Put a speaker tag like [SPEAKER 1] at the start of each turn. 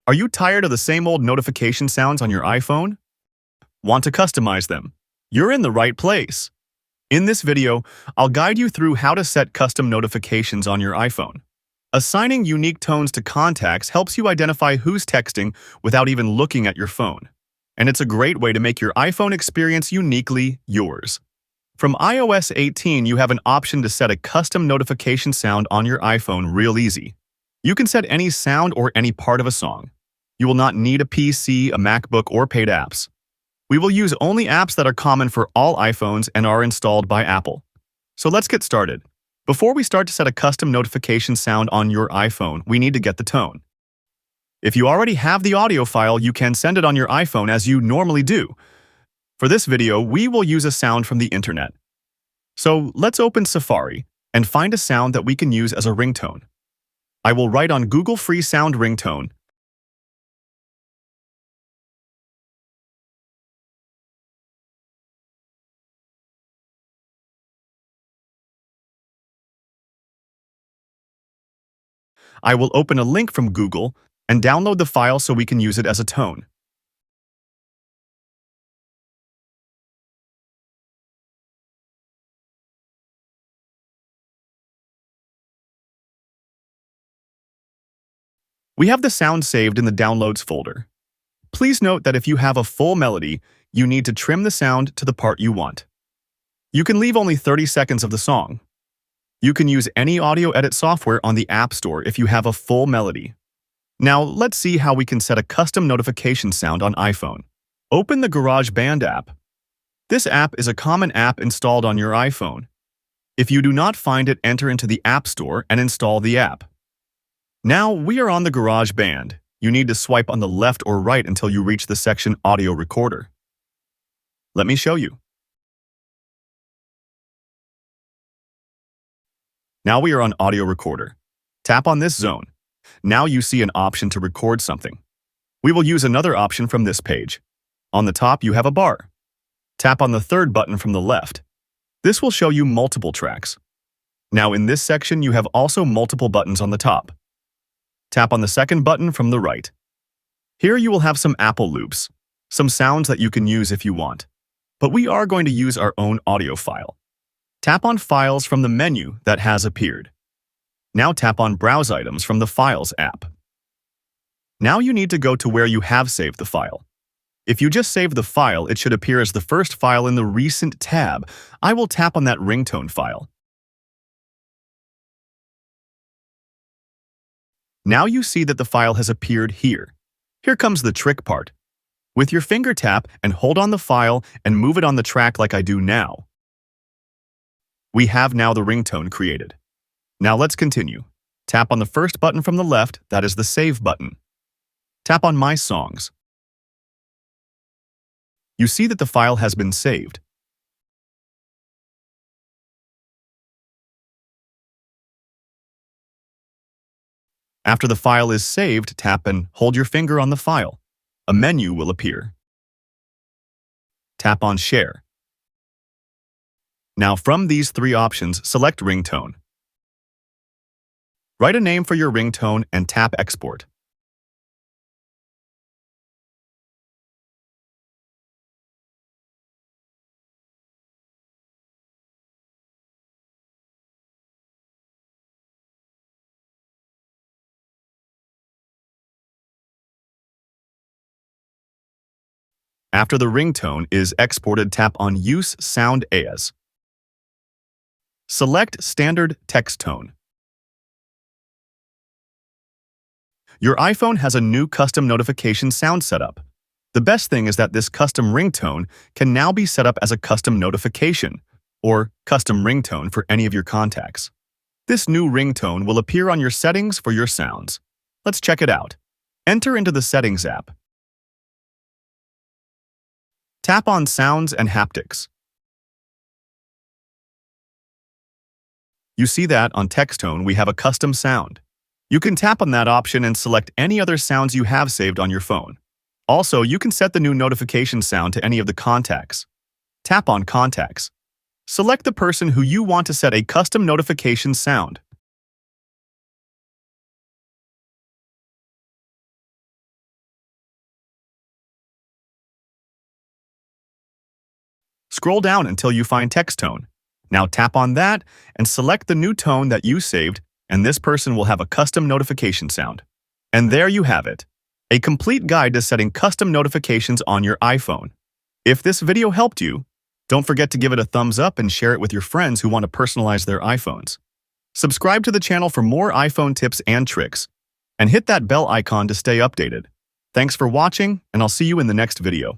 [SPEAKER 1] Are you tired of the same old notification sounds on your iPhone? Want to customize them? You're in the right place. In this video, I'll guide you through how to set custom notifications on your iPhone. Assigning unique tones to contacts helps you identify who's texting without even looking at your phone. And it's a great way to make your iPhone experience uniquely yours. From iOS 18, you have an option to set a custom notification sound on your iPhone real easy. You can set any sound or any part of a song. You will not need a PC, a MacBook, or paid apps. We will use only apps that are common for all iPhones and are installed by Apple. So let's get started. Before we start to set a custom notification sound on your iPhone, we need to get the tone. If you already have the audio file, you can send it on your iPhone as you normally do. For this video, we will use a sound from the internet. So let's open Safari and find a sound that we can use as a ringtone. I will write on Google Free Sound Ringtone. I will open a link from Google and download the file so we can use it as a tone. We have the sound saved in the Downloads folder. Please note that if you have a full melody, you need to trim the sound to the part you want. You can leave only 30 seconds of the song. You can use any audio edit software on the App Store if you have a full melody. Now, let's see how we can set a custom notification sound on iPhone. Open the GarageBand app. This app is a common app installed on your iPhone. If you do not find it, enter into the App Store and install the app. Now we are on the GarageBand. You need to swipe on the left or right until you reach the section Audio Recorder. Let me show you. Now we are on Audio Recorder. Tap on this zone. Now you see an option to record something. We will use another option from this page. On the top, you have a bar. Tap on the third button from the left. This will show you multiple tracks. Now in this section, you have also multiple buttons on the top. Tap on the second button from the right. Here you will have some Apple loops, some sounds that you can use if you want. But we are going to use our own audio file. Tap on Files from the menu that has appeared. Now tap on Browse Items from the Files app. Now you need to go to where you have saved the file. If you just saved the file, it should appear as the first file in the Recent tab. I will tap on that ringtone file. Now you see that the file has appeared here. Here comes the trick part. With your finger tap and hold on the file and move it on the track like I do now. We have now the ringtone created. Now let's continue. Tap on the first button from the left, that is the Save button. Tap on My Songs. You see that the file has been saved. After the file is saved, tap and hold your finger on the file. A menu will appear. Tap on Share. Now from these three options, select Ringtone. Write a name for your ringtone and tap Export. After the ringtone is exported, tap on Use Sound As. Select Standard Text Tone. Your iPhone has a new custom notification sound setup. The best thing is that this custom ringtone can now be set up as a custom notification or custom ringtone for any of your contacts. This new ringtone will appear on your settings for your sounds. Let's check it out. Enter into the Settings app. Tap on Sounds and Haptics. You see that on Text Tone we have a custom sound. You can tap on that option and select any other sounds you have saved on your phone. Also, you can set the new notification sound to any of the contacts. Tap on Contacts. Select the person who you want to set a custom notification sound. Scroll down until you find text tone. Now tap on that and select the new tone that you saved, and this person will have a custom notification sound. And there you have it, a complete guide to setting custom notifications on your iPhone. If this video helped you, don't forget to give it a thumbs up and share it with your friends who want to personalize their iPhones. Subscribe to the channel for more iPhone tips and tricks, and hit that bell icon to stay updated. Thanks for watching, and I'll see you in the next video.